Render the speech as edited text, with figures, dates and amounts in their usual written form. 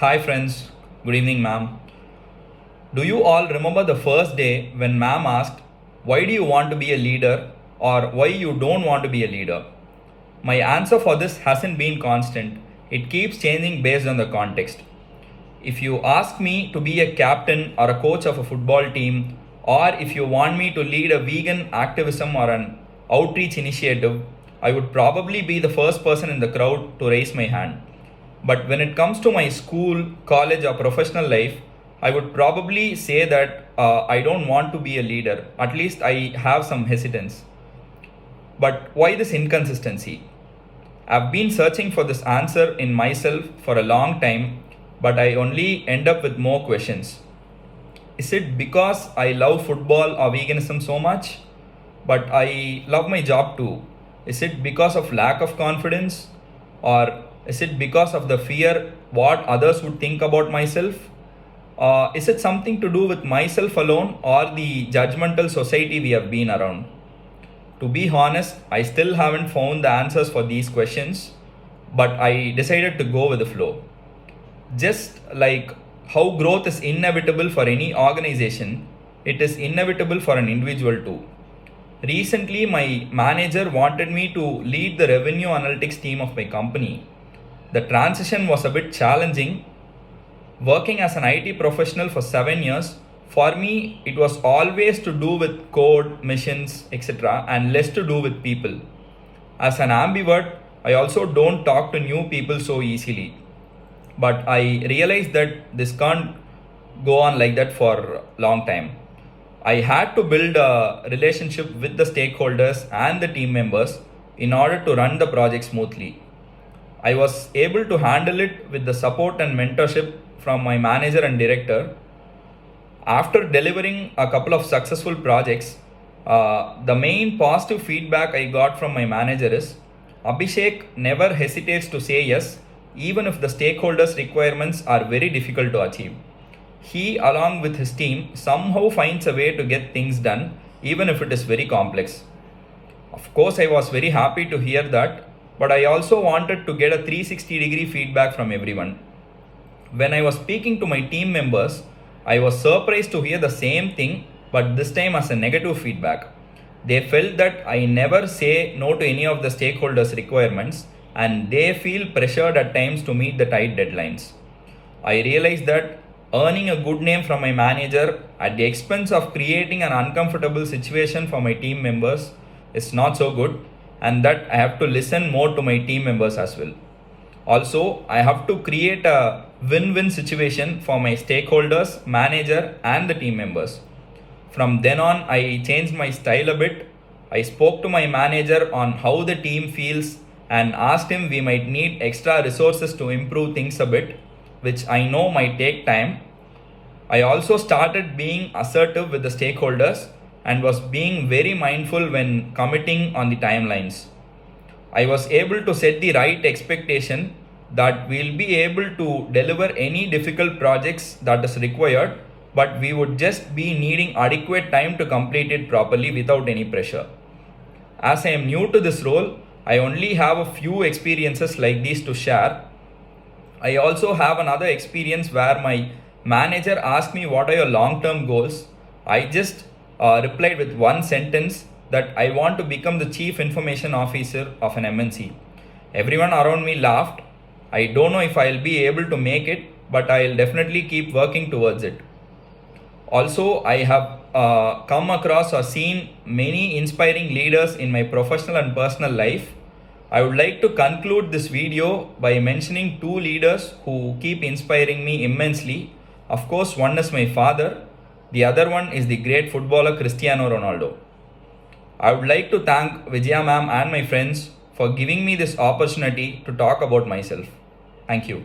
Hi, friends. Good evening, ma'am. Do you all remember the first day when ma'am asked, "Why do you want to be a leader?" or "Why you don't want to be a leader?" My answer for this hasn't been constant, it keeps changing based on the context. If you ask me to be a captain or a coach of a football team, or if you want me to lead a vegan activism or an outreach initiative, I would probably be the first person in the crowd to raise my hand. But when it comes to my school, college, or professional life, I would probably say that I don't want to be a leader. At least I have some hesitance. But why this inconsistency? I've been searching for this answer in myself for a long time, but I only end up with more questions. Is it because I love football or veganism so much? But I love my job too. Is it because of lack of confidence? Or is it because of the fear what others would think about myself? Is it something to do with myself alone or the judgmental society we have been around? To be honest, I still haven't found the answers for these questions, but I decided to go with the flow. Just like how growth is inevitable for any organization, it is inevitable for an individual too. Recently, my manager wanted me to lead the revenue analytics team of my company. The transition was a bit challenging. Working as an IT professional for 7 years, for me, it was always to do with code, missions, etc., and less to do with people. As an ambivert, I also don't talk to new people so easily. But I realized that this can't go on like that for a long time. I had to build a relationship with the stakeholders and the team members in order to run the project smoothly. I was able to handle it with the support and mentorship from my manager and director. After delivering a couple of successful projects, the main positive feedback I got from my manager is Abhishek never hesitates to say yes, even if the stakeholders' requirements are very difficult to achieve. He, along with his team, somehow finds a way to get things done, even if it is very complex. Of course, I was very happy to hear that, but I also wanted to get a 360-degree feedback from everyone. When I was speaking to my team members, I was surprised to hear the same thing, but this time as a negative feedback. They felt that I never say no to any of the stakeholders' requirements and they feel pressured at times to meet the tight deadlines. I realized that earning a good name from my manager at the expense of creating an uncomfortable situation for my team members is not so good, and that I have to listen more to my team members as well. Also, I have to create a win-win situation for my stakeholders, manager, and the team members. From then on, I changed my style a bit. I spoke to my manager on how the team feels and asked him we might need extra resources to improve things a bit, which I know might take time. I also started being assertive with the stakeholders and was being very mindful when committing on the timelines. I was able to set the right expectation that we'll be able to deliver any difficult projects that is required, but we would just be needing adequate time to complete it properly without any pressure. As I am new to this role, I only have a few experiences like these to share. I also have another experience where my manager asked me what are your long-term goals. I just replied with one sentence that I want to become the chief information officer of an MNC. Everyone around me laughed. I don't know if I'll be able to make it, but I'll definitely keep working towards it. Also, I have come across or seen many inspiring leaders in my professional and personal life. I would like to conclude this video by mentioning two leaders who keep inspiring me immensely. Of course, one is my father, the other one is the great footballer Cristiano Ronaldo. I would like to thank Vijaya ma'am and my friends for giving me this opportunity to talk about myself. Thank you.